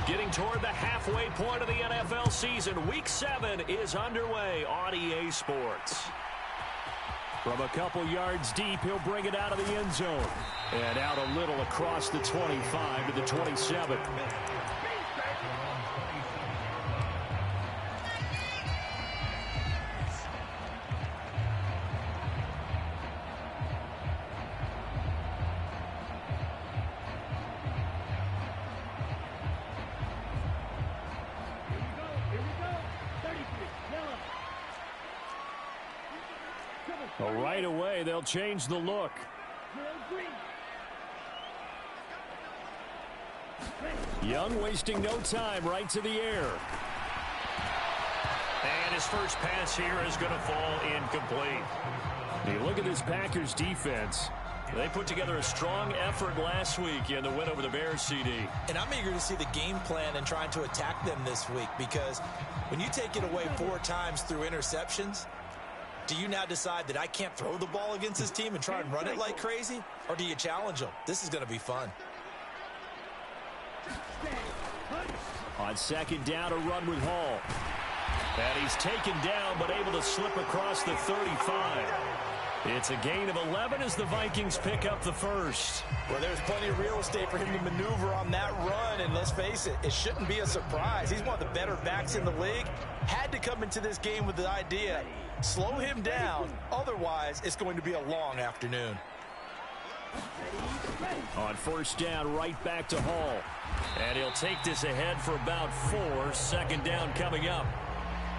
Getting toward the halfway point of the NFL season. Week 7 is underway on EA Sports. From a couple yards deep, he'll bring it out of the end zone. And out a little across the 25 to the 27. Well, right away, they'll change the look. Young wasting no time, right to the air. And his first pass here is going to fall incomplete. You look at this Packers defense. They put together a strong effort last week in the win over the Bears, CD. And I'm eager to see the game plan and trying to attack them this week, because when you take it away 4 times through interceptions, do you now decide that I can't throw the ball against this team and try and run it like crazy? Or do you challenge them? This is going to be fun. On second down, a run with Hall. And he's taken down, but able to slip across the 35. It's a gain of 11 as the Vikings pick up the first. Well, there's plenty of real estate for him to maneuver on that run, and let's face it, it shouldn't be a surprise. He's one of the better backs in the league. Had to come into this game with the idea, slow him down, otherwise it's going to be a long afternoon. On first down, right back to Hall. And he'll take this ahead for about 4. Second down coming up.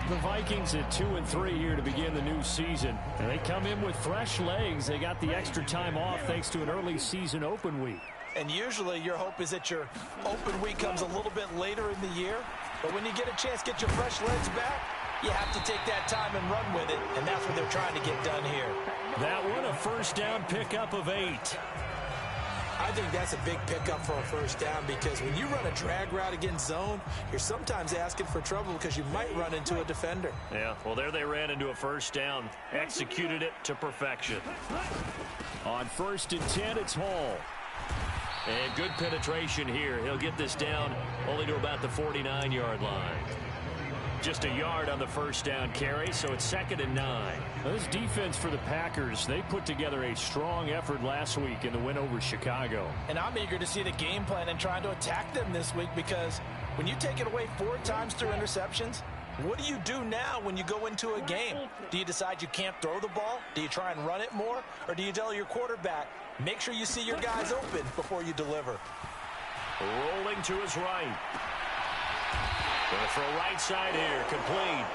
The Vikings at 2-3 here to begin the new season. And they come in with fresh legs. They got the extra time off thanks to an early season open week. And usually your hope is that your open week comes a little bit later in the year. But when you get a chance to get your fresh legs back, you have to take that time and run with it. And that's what they're trying to get done here. That one, a first down pickup of 8. I think that's a big pickup for a first down, because when you run a drag route against zone, you're sometimes asking for trouble because you might run into a defender. Yeah, well, there they ran into a first down. Executed it to perfection. On first and 10, it's Hall. And good penetration here. He'll get this down only to about the 49-yard line. Just a yard on the first down carry, so it's 2nd and 9. This defense for the Packers, they put together a strong effort last week in the win over Chicago. And I'm eager to see the game plan and trying to attack them this week, because when you take it away 4 times through interceptions, what do you do now when you go into a game? Do you decide you can't throw the ball? Do you try and run it more? Or do you tell your quarterback, make sure you see your guys open before you deliver? Rolling to his right. Going to throw right side here, complete.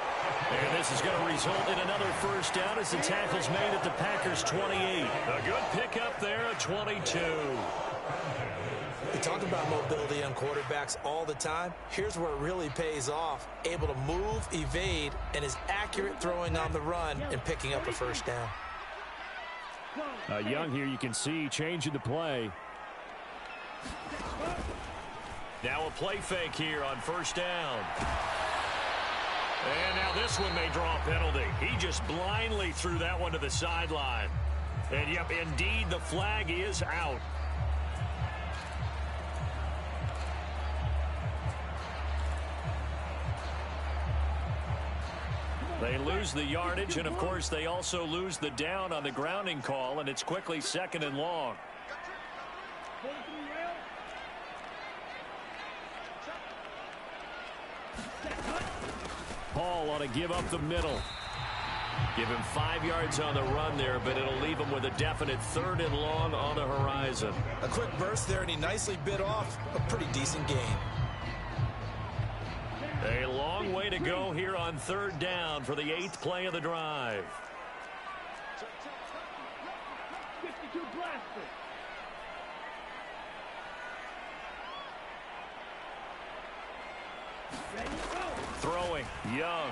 And this is going to result in another first down as the tackle's made at the Packers' 28. A good pickup there at 22. We talk about mobility on quarterbacks all the time. Here's where it really pays off. Able to move, evade, and is accurate throwing on the run and picking up a first down. Young here, you can see, changing the play. Now a play fake here on first down. And now this one may draw a penalty. He just blindly threw that one to the sideline. And, yep, indeed, the flag is out. They lose the yardage, and, of course, they also lose the down on the grounding call, and it's quickly 2nd and long. Paul ought to give up the middle. Give him 5 yards on the run there, but it'll leave him with a definite 3rd and long on the horizon. A quick burst there, and he nicely bit off a pretty decent gain. A long way to go here on 3rd down for the 8th play of the drive. Throwing, Young.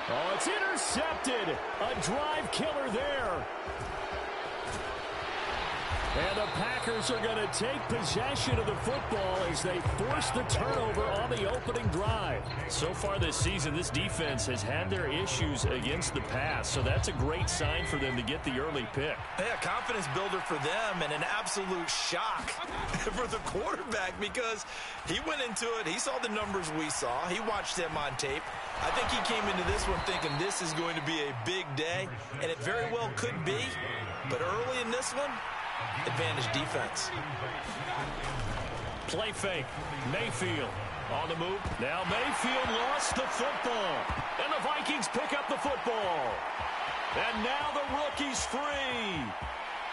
Oh, it's intercepted. A drive killer there. And the Packers are going to take possession of the football as they force the turnover on the opening drive. So far this season, this defense has had their issues against the pass, so that's a great sign for them to get the early pick. Yeah, confidence builder for them and an absolute shock for the quarterback because he went into it. He saw the numbers we saw. He watched them on tape. I think he came into this one thinking this is going to be a big day, and it very well could be. But early in this one, advantage defense. Play fake. Mayfield on the move. Now Mayfield lost the football. And the Vikings pick up the football. And now the rookie's free.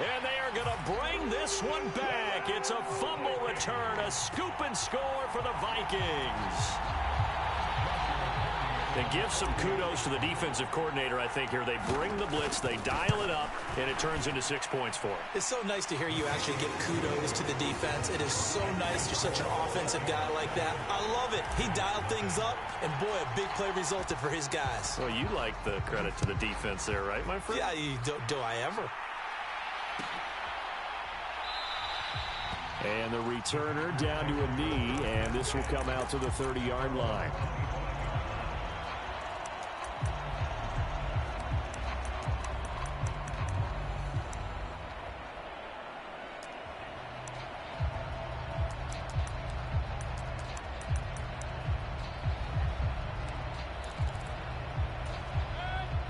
And they are going to bring this one back. It's a fumble return, a scoop and score for the Vikings. They give some kudos to the defensive coordinator, I think, here. They bring the blitz, they dial it up, and it turns into 6 points for them. It's so nice to hear you actually give kudos to the defense. It is so nice you're such an offensive guy like that. I love it. He dialed things up, and boy, a big play resulted for his guys. Well, you like the credit to the defense there, right, my friend? Yeah, do I ever? And the returner down to a knee, and this will come out to the 30-yard line.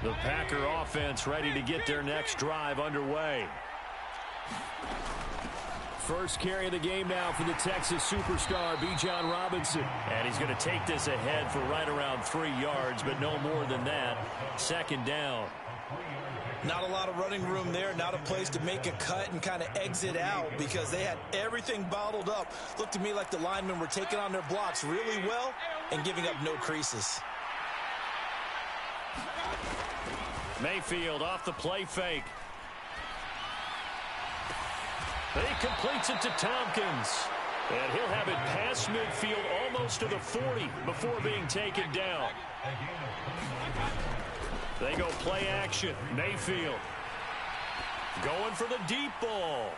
The Packer offense ready to get their next drive underway. First carry of the game now for the Texas superstar, Bijan Robinson. And he's going to take this ahead for right around 3 yards, but no more than that. Second down. Not a lot of running room there, not a place to make a cut and kind of exit out because they had everything bottled up. Looked to me like the linemen were taking on their blocks really well and giving up no creases. Mayfield off the play fake. He completes it to Tompkins. And he'll have it past midfield almost to the 40 before being taken down. They go play action. Mayfield going for the deep ball.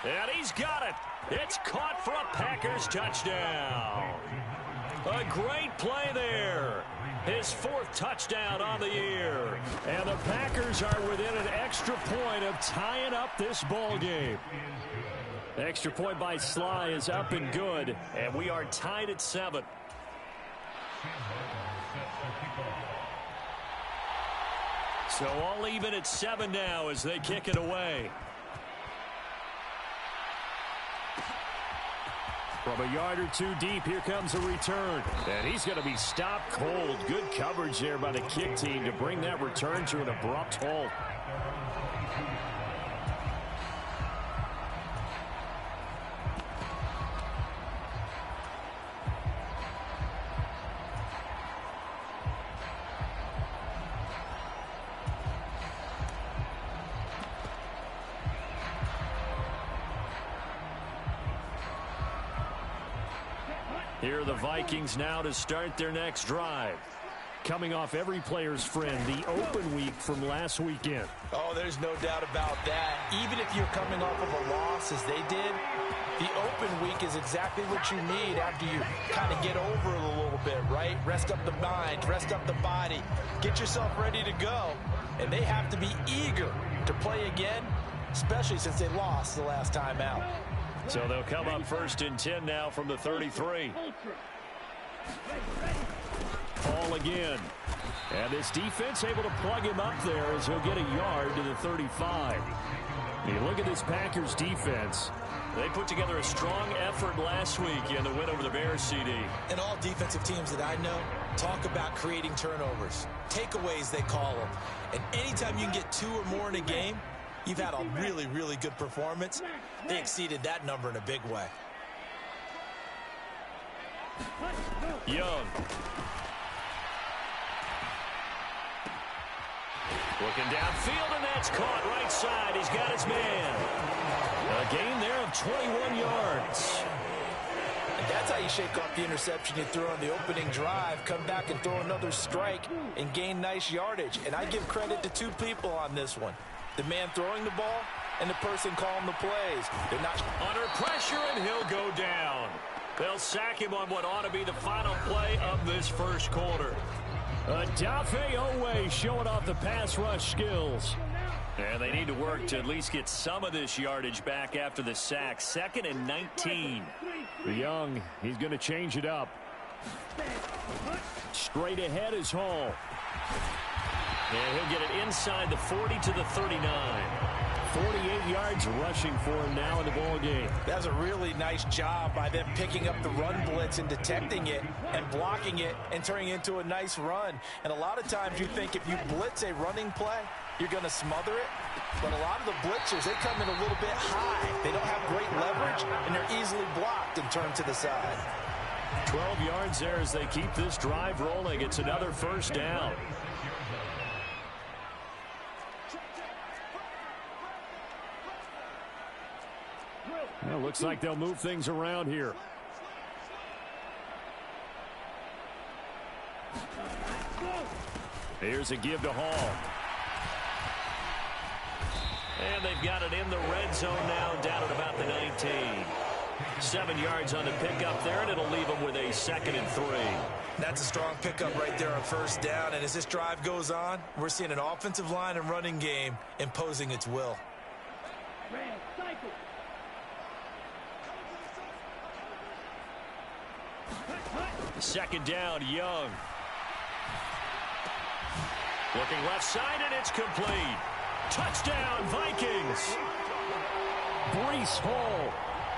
And he's got it. It's caught for a Packers touchdown. A great play there. His 4th touchdown on the year. And the Packers are within an extra point of tying up this ball game. Extra point by Sly is up and good. And we are tied at 7. So all even at 7 now as they kick it away. From a yard or 2 deep, here comes a return. And he's going to be stopped cold. Good coverage there by the kick team to bring that return to an abrupt halt. Here are the Vikings now to start their next drive. Coming off every player's friend, the open week from last weekend. Oh, there's no doubt about that. Even if you're coming off of a loss as they did, the open week is exactly what you need after you kind of get over it a little bit, right? Rest up the mind, rest up the body, get yourself ready to go. And they have to be eager to play again, especially since they lost the last time out. So they'll come up 1st and 10 now from the 33. Ball again. And this defense able to plug him up there as he'll get a yard to the 35. You look at this Packers defense. They put together a strong effort last week in the win over the Bears, CD. And all defensive teams that I know talk about creating turnovers. Takeaways, they call them. And anytime you can get 2 or more in a game, you've had a really, really good performance. They exceeded that number in a big way. Young. Looking downfield, and that's caught right side. He's got his man. A gain there of 21 yards. And that's how you shake off the interception you threw on the opening drive, come back and throw another strike and gain nice yardage. And I give credit to 2 people on this one. The man throwing the ball and the person calling the plays. They're not under pressure, and he'll go down. They'll sack him on what ought to be the final play of this first quarter. Adafe Owe showing off the pass rush skills. And they need to work to at least get some of this yardage back after the sack. 2nd and 19. Young, he's going to change it up. Straight ahead is Hall. And he'll get it inside the 40 to the 39. 48 yards rushing for him now in the ball game. That's a really nice job by them picking up the run blitz and detecting it and blocking it and turning it into a nice run. And a lot of times you think if you blitz a running play, you're going to smother it. But a lot of the blitzers, they come in a little bit high. They don't have great leverage, and they're easily blocked and turned to the side. 12 yards there as they keep this drive rolling. It's another first down. Well, looks like they'll move things around here. Here's a give to Hall. And they've got it in the red zone now, down at about the 19. 7 yards on the pickup there, and it'll leave them with a 2nd and 3. That's a strong pickup right there on first down. And as this drive goes on, we're seeing an offensive line and running game imposing its will. 2nd down, Young. Looking left side, and it's complete. Touchdown, Vikings. Breece Hall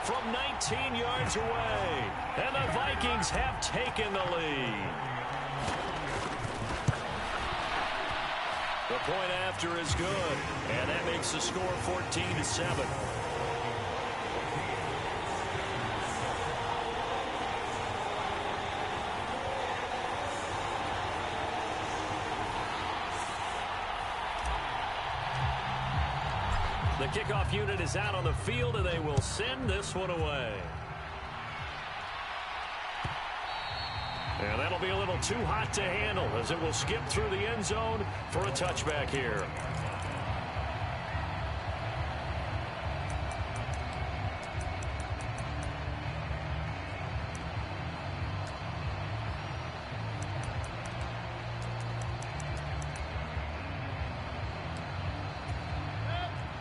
from 19 yards away. And the Vikings have taken the lead. The point after is good. And that makes the score 14-7. The kickoff unit is out on the field, and they will send this one away. And that'll be a little too hot to handle as it will skip through the end zone for a touchback here.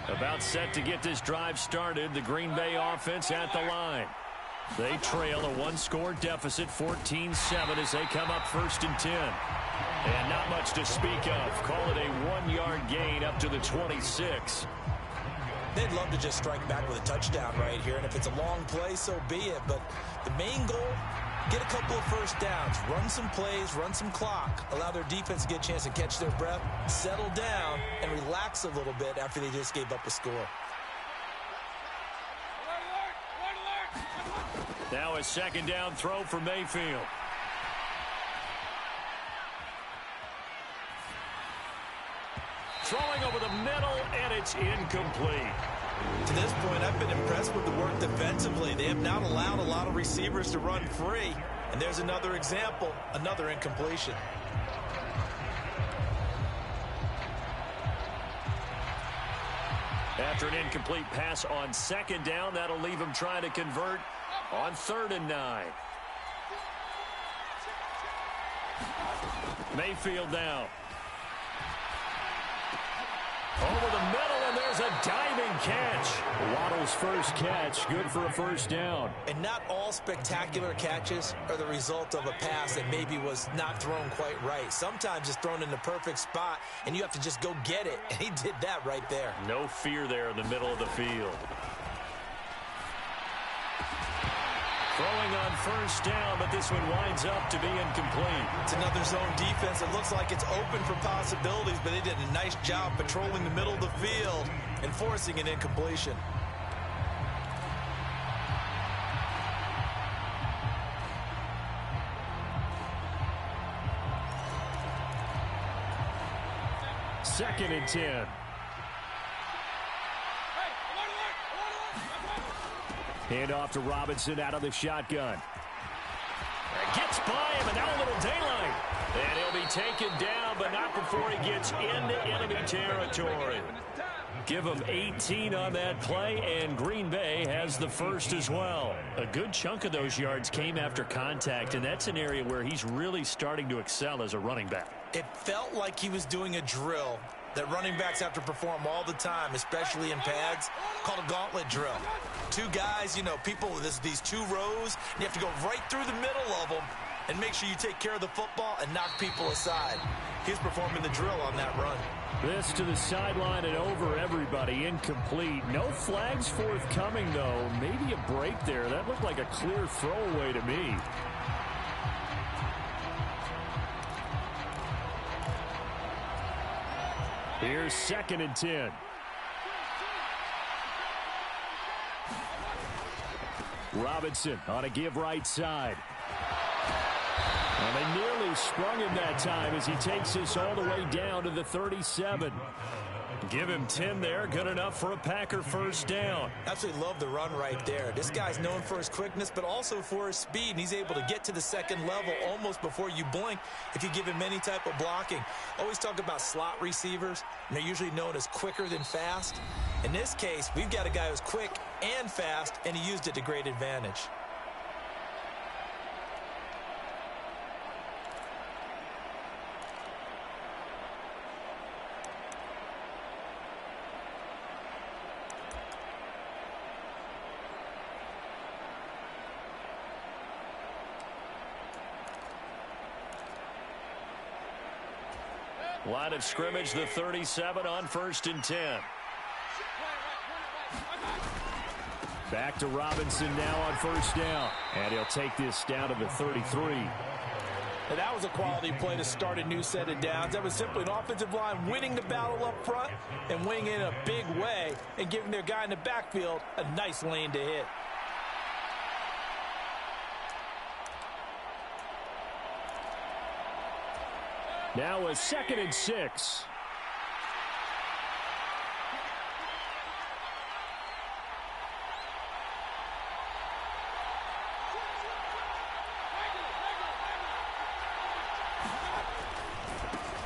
About set to get this drive started. The Green Bay offense at the line. They trail a one-score deficit, 14-7, as they come up 1st and 10. And not much to speak of. Call it a 1-yard gain up to the 26. They'd love to just strike back with a touchdown right here. And if it's a long play, so be it. But the main goal, get a couple of first downs, run some plays, run some clock, allow their defense to get a chance to catch their breath, settle down, and relax a little bit after they just gave up a score. Now a 2nd down throw for Mayfield. Throwing over the middle, and it's incomplete. To this point, I've been impressed with the work defensively. They have not allowed a lot of receivers to run free. And there's another example, another incompletion. After an incomplete pass on 2nd down, that'll leave him trying to convert on 3rd and 9. Mayfield now. Over the middle, and there's a diving catch. Waddle's first catch, good for a first down. And not all spectacular catches are the result of a pass that maybe was not thrown quite right. Sometimes it's thrown in the perfect spot, and you have to just go get it. And he did that right there. No fear there in the middle of the field. Throwing on 1st down, but this one winds up to be incomplete. It's another zone defense. It looks like it's open for possibilities, but they did a nice job patrolling the middle of the field and forcing an incompletion. Second and 10. Hand off to Robinson out of the shotgun. Gets by him, and now a little daylight. And he'll be taken down, but not before he gets into enemy territory. Give them 18 on that play, and Green Bay has the first as well. A good chunk of those yards came after contact, and that's an area where he's really starting to excel as a running back. It felt like he was doing a drill that running backs have to perform all the time, especially in pads, called a gauntlet drill. Two guys, you know, people, these two rows, you have to go right through the middle of them and make sure you take care of the football and knock people aside. He's performing the drill on that run. This to the sideline and over everybody, incomplete. No flags forthcoming, though. Maybe a break there. That looked like a clear throwaway to me. Here's 2nd and 10. Robinson on a give right side. And they nearly sprung him that time as he takes this all the way down to the 37. Give him 10 there. Good enough for a Packer first down. Absolutely love the run right there. This guy's known for his quickness, but also for his speed. And he's able to get to the second level almost before you blink if you give him any type of blocking. Always talk about slot receivers, and they're usually known as quicker than fast. In this case, we've got a guy who's quick and fast, and he used it to great advantage. Line of scrimmage, the 37 on 1st and 10. Back to Robinson now on 1st down. And he'll take this down to the 33. And that was a quality play to start a new set of downs. That was simply an offensive line winning the battle up front and winning it in a big way and giving their guy in the backfield a nice lane to hit. Now a 2nd and 6.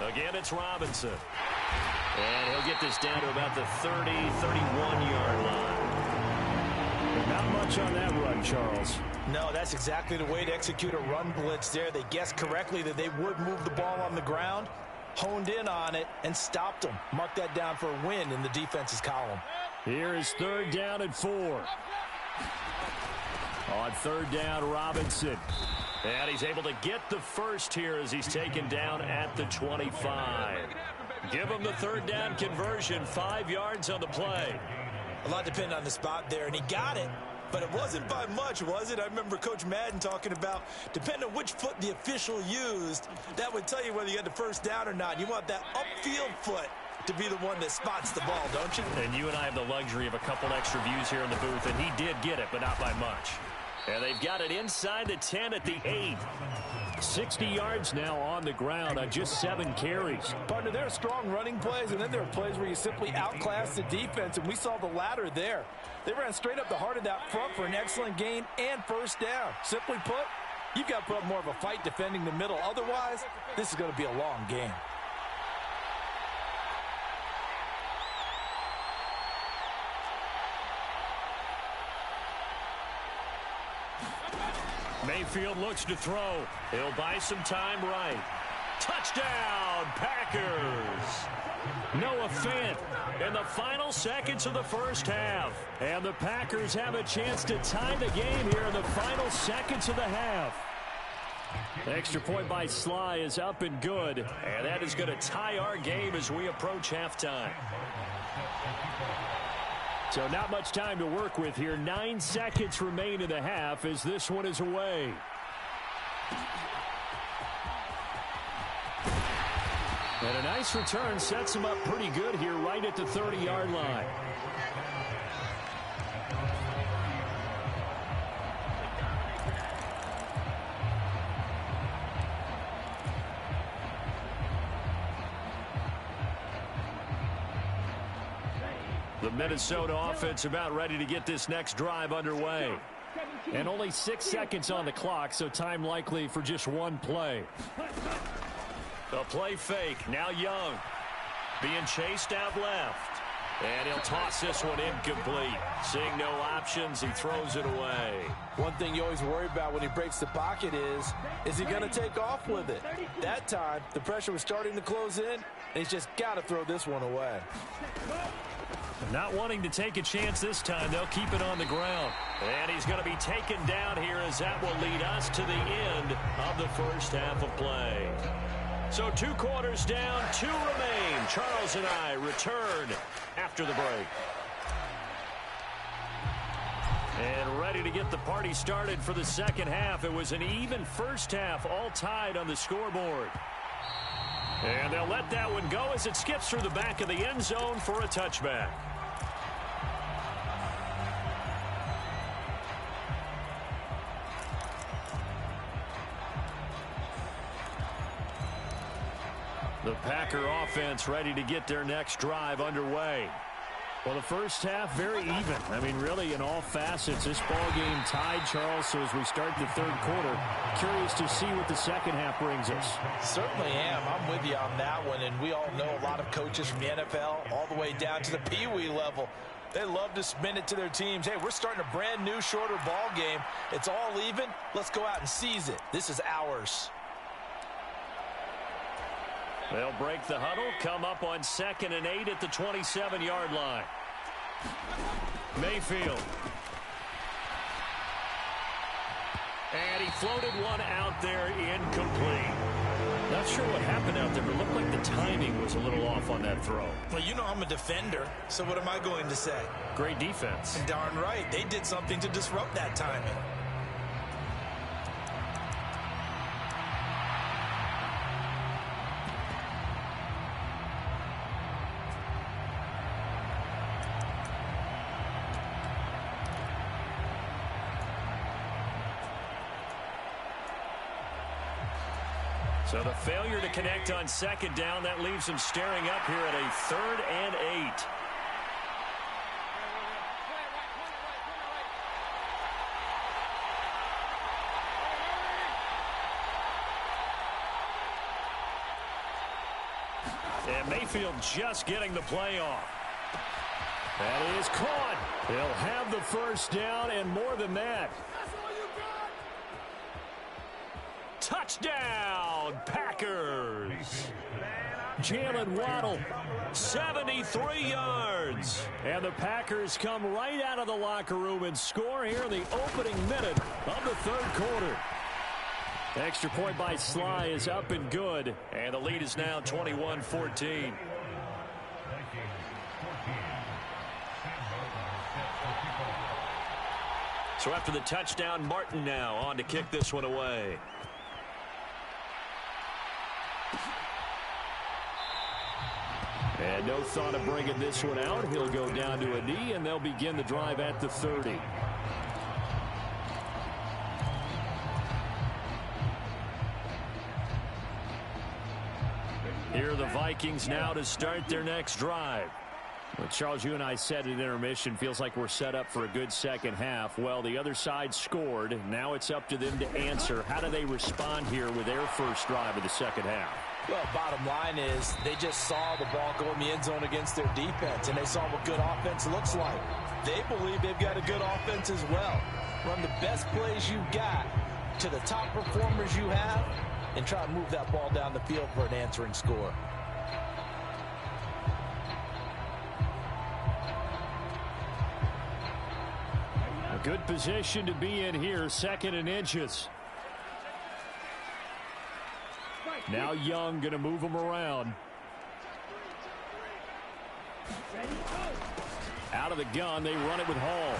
Again, it's Robinson. And he'll get this down to about the 30, 31-yard line. Not much on that run, Charles. No, that's exactly the way to execute a run blitz there. They guessed correctly that they would move the ball on the ground, honed in on it, and stopped them. Mark that down for a win in the defense's column. Here is 3rd down and 4. On 3rd down, Robinson. And he's able to get the first here as he's taken down at the 25. Give him the 3rd down conversion, 5 yards on the play. A lot depended on the spot there, and he got it. But it wasn't by much, was it? I remember Coach Madden talking about, depending on which foot the official used, that would tell you whether you had the first down or not. You want that upfield foot to be the one that spots the ball, don't you? And you and I have the luxury of a couple extra views here in the booth, and he did get it, but not by much. And they've got it inside the 10 at the 8. 60 yards now on the ground on just 7 carries. Partner, there are strong running plays, and then there are plays where you simply outclass the defense, and we saw the latter there. They ran straight up the heart of that front for an excellent gain and first down. Simply put, you've got to put up more of a fight defending the middle. Otherwise, this is going to be a long game. Mayfield looks to throw. He'll buy some time right. Touchdown, Packers! Noah Fant in the final seconds of the first half. And the Packers have a chance to tie the game here in the final seconds of the half. Extra point by Sly is up and good. And that is going to tie our game as we approach halftime. So not much time to work with here. 9 seconds remain in the half as this one is away. And a nice return sets him up pretty good here right at the 30-yard line. The Minnesota offense about ready to get this next drive underway. And only 6 seconds on the clock, so time likely for just one play. A play fake. Now Young being chased out left. And he'll toss this one incomplete. Seeing no options, he throws it away. One thing you always worry about when he breaks the pocket is he going to take off with it? That time, the pressure was starting to close in, and he's just got to throw this one away. Not wanting to take a chance this time, they'll keep it on the ground. And he's going to be taken down here as that will lead us to the end of the first half of play. So 2 quarters down, 2 remain. Charles and I return after the break. And ready to get the party started for the second half. It was an even first half, all tied on the scoreboard. And they'll let that one go as it skips through the back of the end zone for a touchback. The Packer offense ready to get their next drive underway. Well, the first half very even. I mean, really in all facets. This ball game tied, Charles. So as we start the third quarter, curious to see what the second half brings us. Certainly am. I'm with you on that one. And we all know a lot of coaches from the NFL all the way down to the Pee Wee level. They love to spin it to their teams. Hey, we're starting a brand new, shorter ball game. It's all even. Let's go out and seize it. This is ours. They'll break the huddle, come up on 2nd and 8 at the 27-yard line. Mayfield. And he floated one out there incomplete. Not sure what happened out there, but it looked like the timing was a little off on that throw. Well, you know I'm a defender, so what am I going to say? Great defense. Darn right. They did something to disrupt that timing. So the failure to connect on 2nd down, that leaves them staring up here at a 3rd and 8. And Mayfield just getting the play off. That is caught. He'll have the first down and more than that. Touchdown, Packers. Jalen Waddle, 73 yards. And the Packers come right out of the locker room and score here in the opening minute of the third quarter. Extra point by Sly is up and good. And the lead is now 21-14. So after the touchdown, Martin now on to kick this one away. And no thought of bringing this one out. He'll go down to a knee, and they'll begin the drive at the 30. Here are the Vikings now to start their next drive. Well, Charles, you and I said at intermission, feels like we're set up for a good second half. Well, the other side scored. Now it's up to them to answer. How do they respond here with their first drive of the second half? Well, bottom line is they just saw the ball go in the end zone against their defense, and they saw what good offense looks like. They believe they've got a good offense as well. Run the best plays you got to the top performers you have and try to move that ball down the field for an answering score. A good position to be in here, 2nd and inches. Now Young going to move him around. Out of the gun, they run it with Hall.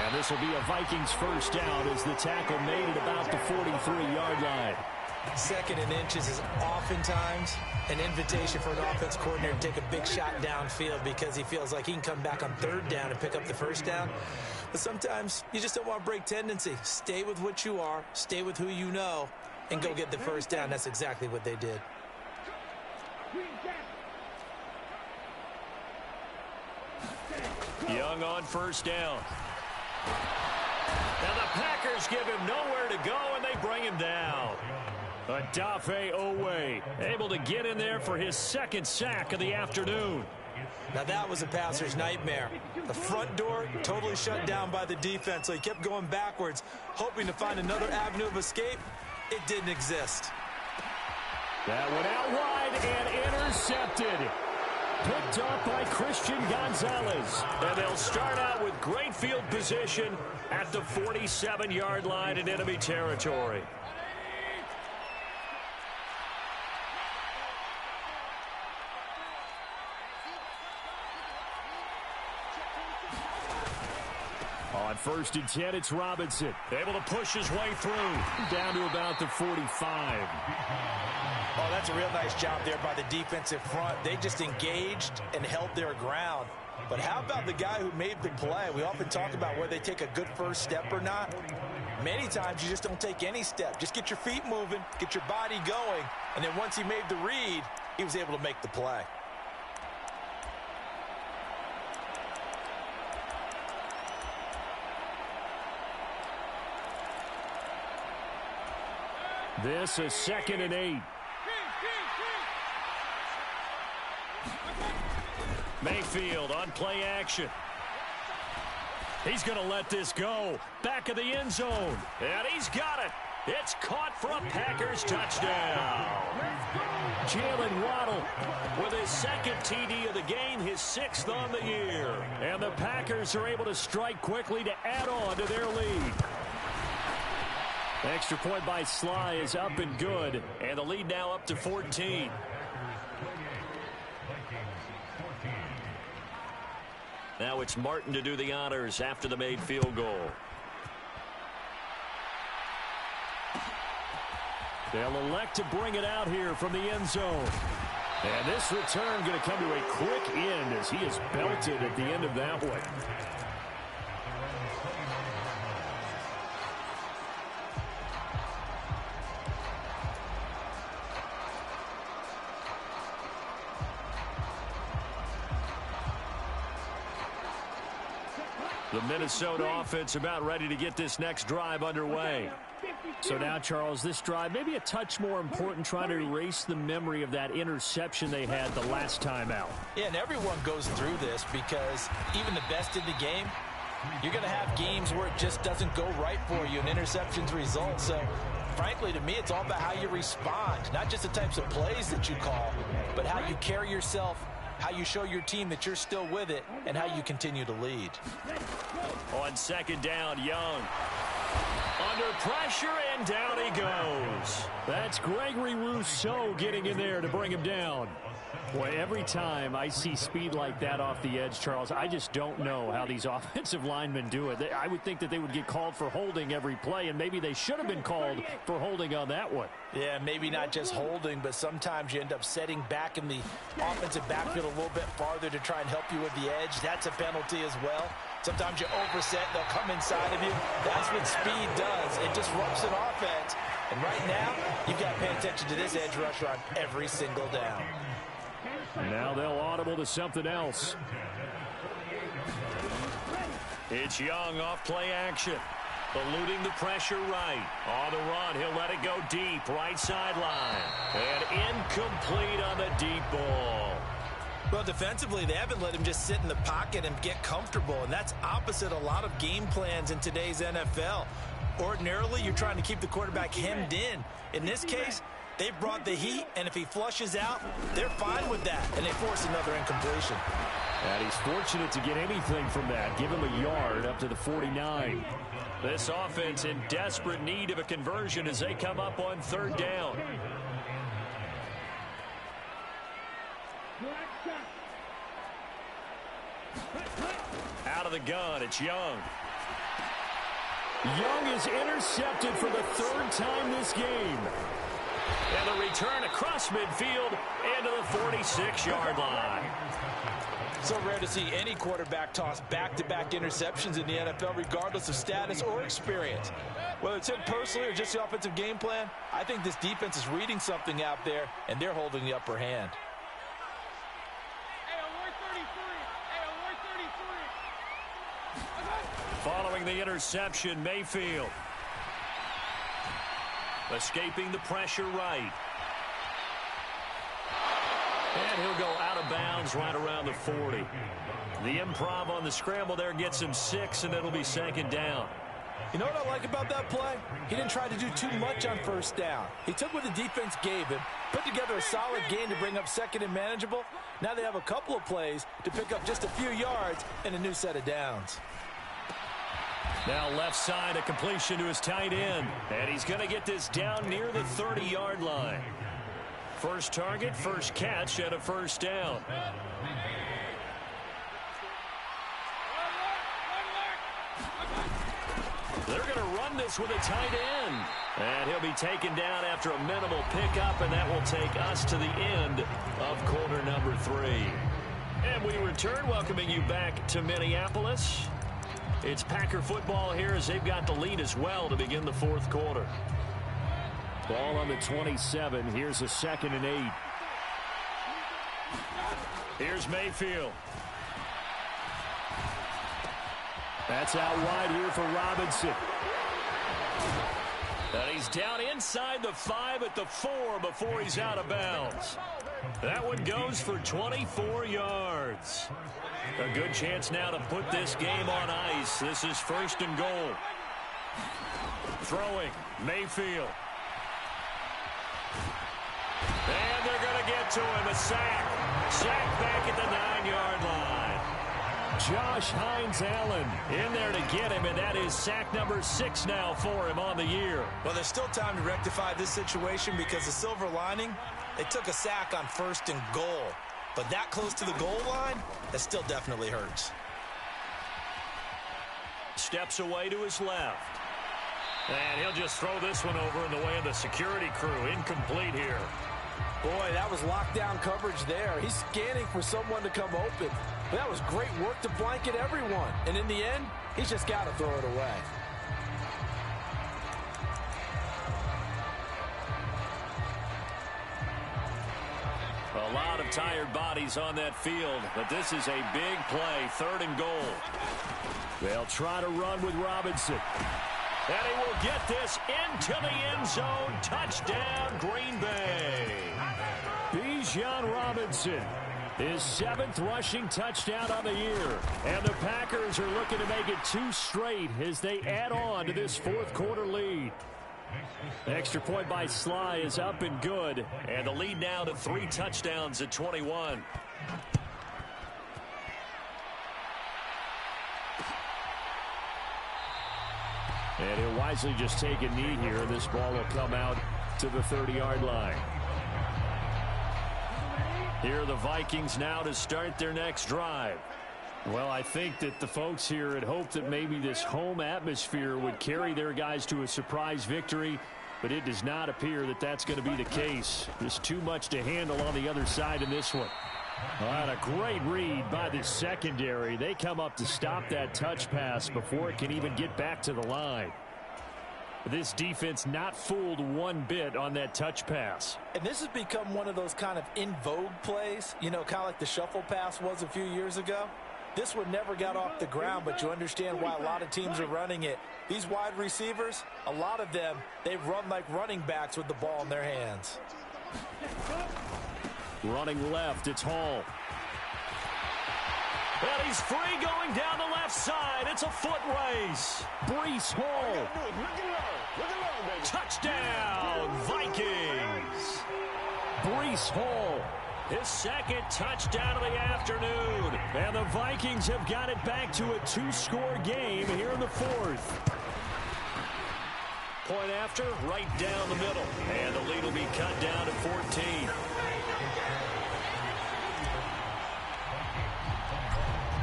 And this will be a Vikings first down as the tackle made at about the 43-yard line. 2nd and inches is oftentimes an invitation for an offense coordinator to take a big shot downfield because he feels like he can come back on 3rd down and pick up the first down. But sometimes you just don't want to break tendency. Stay with what you are, stay with who you know, and go get the first down. That's exactly what they did. Young on first down. Now the Packers give him nowhere to go, and they bring him down. Odafe Owe able to get in there for his 2nd sack of the afternoon. Now that was a passer's nightmare. The front door totally shut down by the defense, so he kept going backwards, hoping to find another avenue of escape. It didn't exist. That went out wide and intercepted. Picked up by Christian Gonzalez. And they'll start out with great field position at the 47-yard line in enemy territory. On 1st and 10, it's Robinson. Able to push his way through. Down to about the 45. Oh, that's a real nice job there by the defensive front. They just engaged and held their ground. But how about the guy who made the play? We often talk about whether they take a good first step or not. Many times you just don't take any step. Just get your feet moving, get your body going, and then once he made the read, he was able to make the play. This is 2nd and 8. Mayfield on play action. He's going to let this go. Back of the end zone. And he's got it. It's caught for a Packers touchdown. Jalen Waddle with his second TD of the game, his 6th on the year. And the Packers are able to strike quickly to add on to their lead. Extra point by Sly is up and good. And the lead now up to 14. Now it's Martin to do the honors after the made field goal. They'll elect to bring it out here from the end zone. And this return going to come to a quick end as he is belted at the end of that one. The Minnesota offense about ready to get this next drive underway. So now, Charles, this drive maybe a touch more important, trying to erase the memory of that interception they had the last time out. Yeah, and everyone goes through this because even the best in the game, you're going to have games where it just doesn't go right for you and interceptions result. So, frankly, to me, it's all about how you respond, not just the types of plays that you call, but how you carry yourself, how you show your team that you're still with it, and how you continue to lead. On 2nd down, Young. Under pressure, and down he goes. That's Gregory Rousseau getting in there to bring him down. Boy, every time I see speed like that off the edge, Charles, I just don't know how these offensive linemen do it. I would think that they would get called for holding every play, and maybe they should have been called for holding on that one. Yeah, maybe not just holding, but sometimes you end up setting back in the offensive backfield a little bit farther to try and help you with the edge. That's a penalty as well. Sometimes you overset, they'll come inside of you. That's what speed does. It disrupts an offense. And right now, you've got to pay attention to this edge rusher on every single down. Now they'll audible to something else. It's Young off play action. Eluding the pressure right. On the run, he'll let it go deep. Right sideline. And incomplete on the deep ball. Well, defensively, they haven't let him just sit in the pocket and get comfortable, and that's opposite a lot of game plans in today's NFL. Ordinarily, you're trying to keep the quarterback hemmed in. In this case, they brought the heat, and if he flushes out, they're fine with that, and they force another incompletion. And he's fortunate to get anything from that. Give him a yard up to the 49. This offense in desperate need of a conversion as they come up on 3rd down. Out of the gun, it's Young. Young is intercepted for the 3rd time this game. And the return across midfield into the 46-yard line. So rare to see any quarterback toss back-to-back interceptions in the NFL, regardless of status or experience. Whether it's him personally or just the offensive game plan, I think this defense is reading something out there, and they're holding the upper hand. Following the interception, Mayfield. Escaping the pressure right. And he'll go out of bounds right around the 40. The improv on the scramble there gets him 6, and it'll be second down. You know what I like about that play? He didn't try to do too much on first down. He took what the defense gave him, put together a solid gain to bring up second and manageable. Now they have a couple of plays to pick up just a few yards and a new set of downs. Now left side, a completion to his tight end. And he's going to get this down near the 30-yard line. First target, first catch, and a first down. They're going to run this with a tight end. And he'll be taken down after a minimal pickup, and that will take us to the end of quarter number 3. And we return, welcoming you back to Minneapolis. It's Packer football here as they've got the lead as well to begin the fourth quarter. Ball on the 27. Here's a 2nd and 8. Here's Mayfield. That's out wide here for Robinson. And he's down inside the 5 at the 4 before he's out of bounds. That one goes for 24 yards. A good chance now to put this game on ice. This is 1st and goal. Throwing, Mayfield. And they're going to get to him. A sack. Sack back at the 9-yard line. Josh Hines-Allen in there to get him, and that is sack number 6 now for him on the year. Well, there's still time to rectify this situation because the silver lining, they took a sack on 1st and goal. But that close to the goal line, that still definitely hurts. Steps away to his left. And he'll just throw this one over in the way of the security crew. Incomplete here. Boy, that was lockdown coverage there. He's scanning for someone to come open. But that was great work to blanket everyone. And in the end, he's just got to throw it away. A lot of tired bodies on that field, but this is a big play, 3rd and goal. They'll try to run with Robinson. And he will get this into the end zone. Touchdown, Green Bay. Bijan Robinson, his 7th rushing touchdown on the year. And the Packers are looking to make it 2 straight as they add on to this 4th quarter lead. The extra point by Sly is up and good. And the lead now to 3 touchdowns at 21. And he'll wisely just take a knee here. This ball will come out to the 30-yard line. Here are the Vikings now to start their next drive. Well, I think that the folks here had hoped that maybe this home atmosphere would carry their guys to a surprise victory, but it does not appear that that's going to be the case. There's too much to handle on the other side in this one. And a great read by the secondary. They come up to stop that touch pass before it can even get back to the line. This defense not fooled one bit on that touch pass. And this has become one of those kind of in vogue plays, you know, kind of like the shuffle pass was a few years ago. This one never got off the ground, but you understand why a lot of teams are running it. These wide receivers, a lot of them, they run like running backs with the ball in their hands. Running left, it's Hall. And he's free going down the left side. It's a foot race. Breece Hall. Touchdown, Vikings. Breece Hall. His 2nd touchdown of the afternoon. And the Vikings have got it back to a 2-score game here in the 4th. Point after, right down the middle. And the lead will be cut down to 14.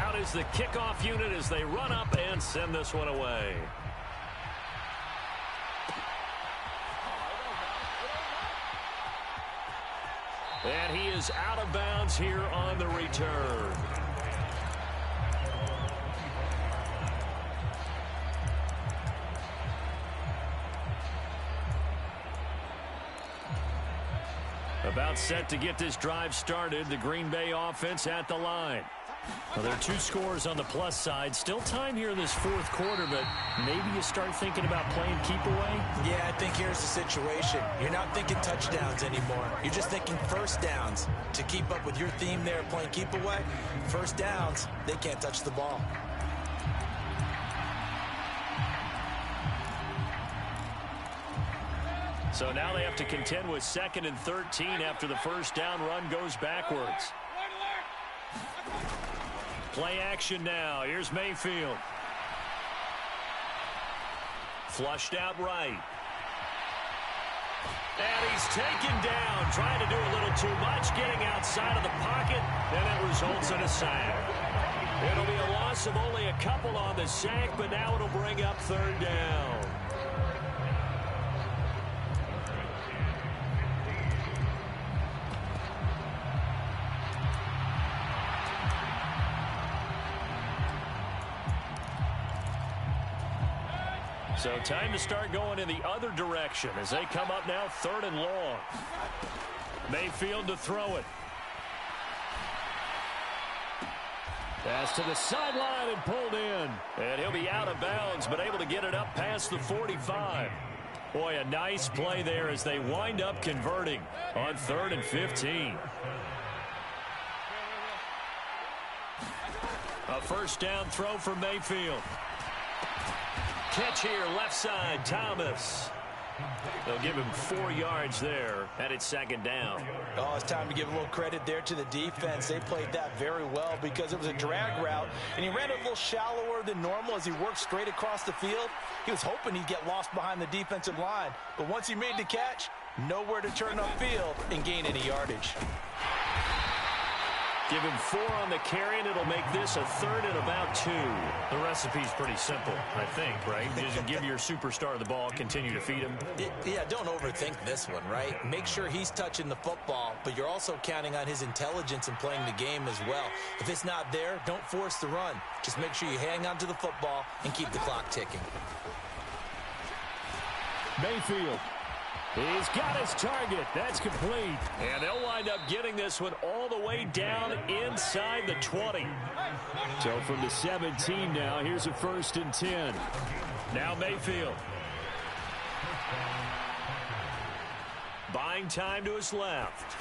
Out is the kickoff unit as they run up and send this one away. And he is out of bounds here on the return. About set to get this drive started. The Green Bay offense at the line. Well, there are two scores on the plus side. Still time here in this fourth quarter, but maybe you start thinking about playing keep away? Yeah, I think here's the situation. You're not thinking touchdowns anymore. You're just thinking first downs. To keep up with your theme there playing keep away, first downs, they can't touch the ball. So now they have to contend with 2nd and 13 after the first down run goes backwards. Play action now. Here's Mayfield. Flushed out right. And he's taken down, trying to do a little too much, getting outside of the pocket, and it results in a sack. It'll be a loss of only a couple on the sack, but now it'll bring up 3rd down. So time to start going in the other direction as they come up now 3rd and long. Mayfield to throw it. Pass to the sideline and pulled in. And he'll be out of bounds, but able to get it up past the 45. Boy, a nice play there as they wind up converting on 3rd and 15. A first down throw for Mayfield. Catch here, left side, Thomas. They'll give him 4 yards there, and it's 2nd down. Oh, it's time to give a little credit there to the defense. They played that very well because it was a drag route, and he ran it a little shallower than normal as he worked straight across the field. He was hoping he'd get lost behind the defensive line, but once he made the catch, nowhere to turn upfield and gain any yardage. Give him 4 on the carry, and it'll make this a 3rd and about 2. The recipe's pretty simple, I think, right? Just give your superstar the ball, continue to feed him. Yeah, don't overthink this one, right? Make sure he's touching the football, but you're also counting on his intelligence in playing the game as well. If it's not there, don't force the run. Just make sure you hang on to the football and keep the clock ticking. Mayfield. He's got his target. That's complete. And they'll wind up getting this one all the way down inside the 20. So from the 17 now, here's a 1st and 10. Now Mayfield. Buying time to his left.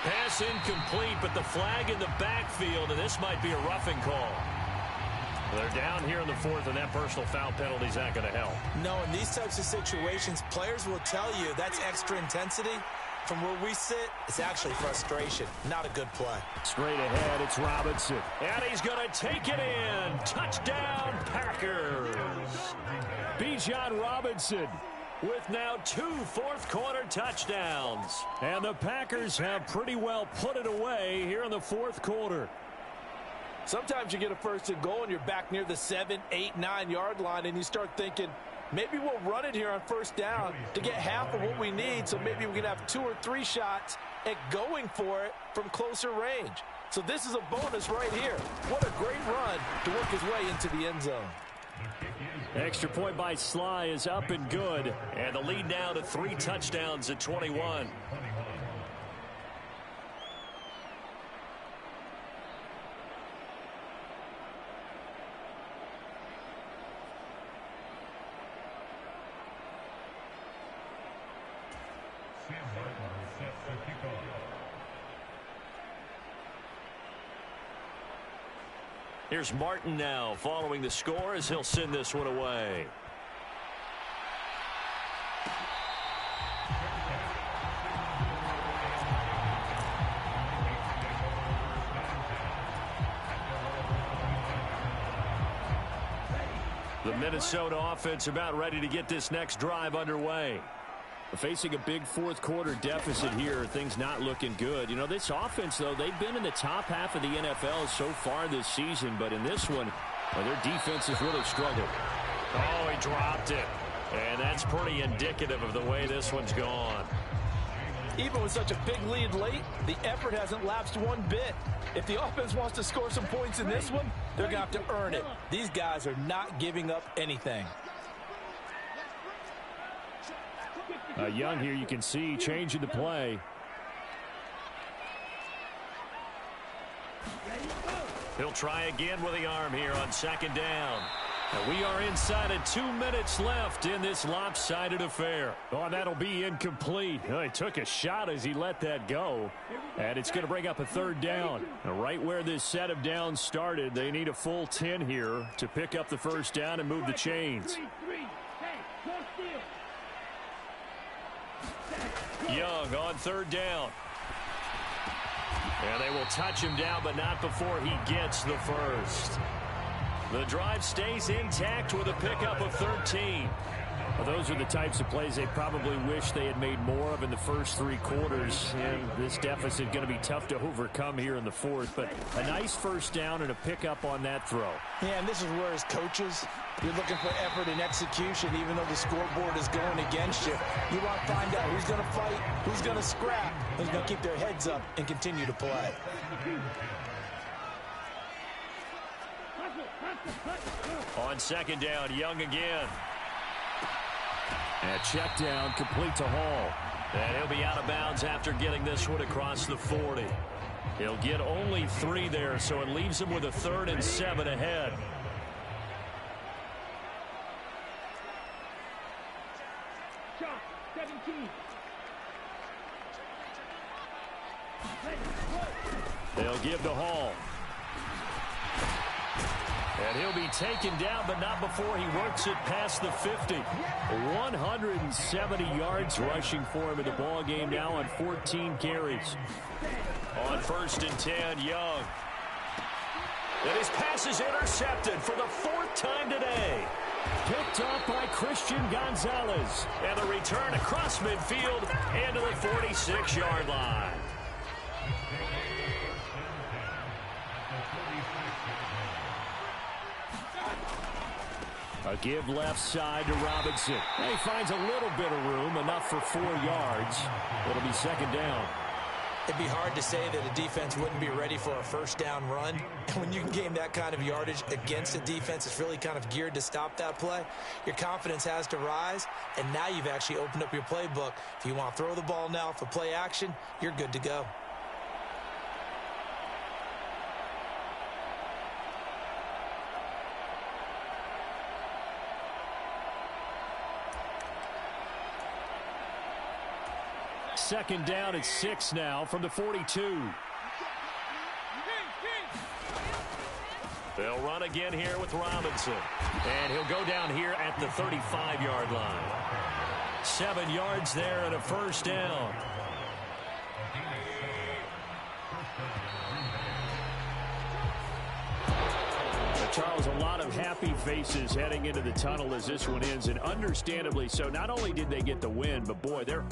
Pass incomplete, but the flag in the backfield, and this might be a roughing call. They're down here in the 4th, and that personal foul penalty is not going to help. No, in these types of situations, players will tell you that's extra intensity. From where we sit, it's actually frustration. Not a good play. Straight ahead, it's Robinson. And he's going to take it in. Touchdown, Packers. Bijan Robinson with now 2 fourth-quarter touchdowns. And the Packers have pretty well put it away here in the 4th quarter. Sometimes you get a 1st and goal and you're back near the 7, 8, 9 yard line and you start thinking, maybe we'll run it here on 1st down to get half of what we need, so maybe we can have 2 or 3 shots at going for it from closer range. So this is a bonus right here. What a great run to work his way into the end zone. Extra point by Sly is up and good. And the lead now to 3 touchdowns at 21. Here's Martin now following the score as he'll send this one away. The Minnesota offense about ready to get this next drive underway. Facing a big 4th quarter deficit here, things not looking good. You know, this offense, though, they've been in the top half of the NFL so far this season, but in this one, their defense has really struggled. Oh, he dropped it. And that's pretty indicative of the way this one's gone. Even with such a big lead late, the effort hasn't lapsed one bit. If the offense wants to score some points in this one, they're going to have to earn it. These guys are not giving up anything. Young here, you can see changing the play. He'll try again with the arm here on second down. And we are inside of 2 minutes left in this lopsided affair. Oh, that'll be incomplete. Oh, he took a shot as he let that go. And it's going to bring up a third down. And right where this set of downs started, they need a full 10 here to pick up the first down and move the chains. Young on third down. And they will touch him down, but not before he gets the first. The drive stays intact with a pickup of 13. Well, those are the types of plays they probably wish they had made more of in the first 3 quarters. And this deficit going to be tough to overcome here in the fourth. But a nice first down and a pickup on that throw. Yeah, and this is where as coaches, you're looking for effort and execution, even though the scoreboard is going against you. You want to find out who's going to fight, who's going to scrap, who's going to keep their heads up and continue to play. On second down, Young again. And check down, complete to Hall. And he'll be out of bounds after getting this one across the 40. He'll get only 3 there, so it leaves him with a 3rd and 7 ahead. They'll give to Hall. And he'll be taken down, but not before he works it past the 50. 170 yards rushing for him in the ball game now on 14 carries. On 1st and 10, Young. And his pass is intercepted for the 4th time today. Picked up by Christian Gonzalez. And the return across midfield and to the 46-yard line. A give left side to Robinson. He finds a little bit of room, enough for 4 yards. It'll be second down. It'd be hard to say that a defense wouldn't be ready for a first down run. And when you can gain that kind of yardage against a defense that's really kind of geared to stop that play, your confidence has to rise, and now you've actually opened up your playbook. If you want to throw the ball now for play action, you're good to go. Second down at 6 now from the 42. They'll run again here with Robinson. And he'll go down here at the 35-yard line. 7 yards there and a first down. Charles, a lot of happy faces heading into the tunnel as this one ends, and understandably so. Not only did they get the win, but boy, they're